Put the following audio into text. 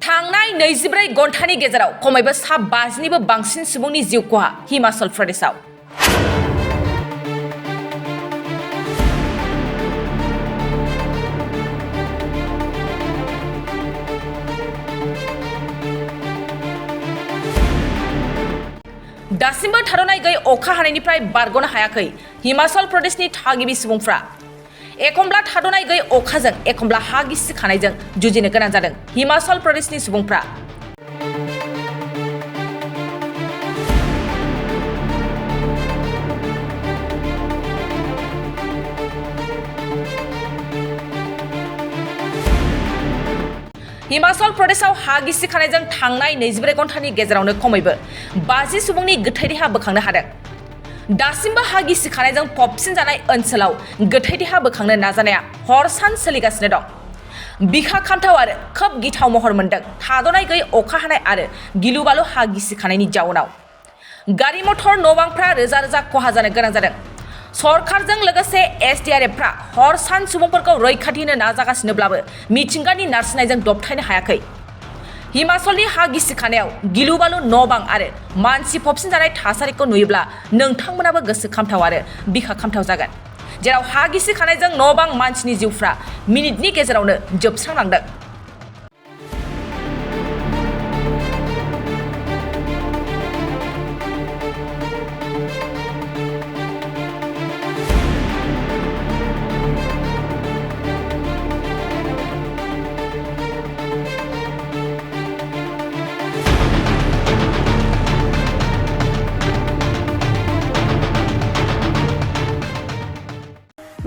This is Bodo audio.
थांनाय 24 घन्टानि गेजेराव खमैबो 50निबो बांसिन सुबुंनि जिउ खहा हिमाचल प्रदेशआव। दासिमबो थाद'नाय गैयै अखा हानायनिफ्राय बारग'नो हायाखै हिमाचल प्रदेशनि थागिबि सुबुंफ्रा। एखमब्ला थाद'नाय गैयै अखाजों एखमब्ला हा गिसिखानायजों जुजिनो गोनां जादों हिमाचल प्रदेशनि सुबुंफ्रा। हिमाचल प्रदेशआव हा गिसिखानायजों थांनाय 24 घन्टानि गेजेरावनो खमैबो 50 सुबुंनि गोथै देहा बोखांनो हादों। दासिमबो हा गिसिखानायजों फबसिन जानाय ओनसोलाव गोथै देहा बोखांनो नाजानाया हर सान सोलिगासिनो दं। बिखा खामथाव आरो खोब गिथाव महर मोन्दों थाद'नाय गैयै अखा हानाय आरो गिलु बालु हा गिसिखानायनि जाउनाव। गारि मटर न' बांफ्रा रोजा रोजा खहा जानो गोनां जादों। सरकारजों लोगोसे SDRFफ्रा हर सान सुबुंफोरखौ रैखाथि होनो नाजागासिनोब्लाबो मिथिंगानि नारसिननायजों दबथायनो हायाखै। हिमाचलनि हा गिसिखानायाव गिलु बालु न' बां आरो मानसि फबसिन जानाय थासारिखौ नुयोब्ला नोंथांमोनाबो गोसोखांथाव आरो बिखा खामथाव जागोन, जेराव हा गिसिखानायजों न' बां मानसिनि जिउफ्रा मिनिटनि गेजेरावनो जोबस्रांलांदों।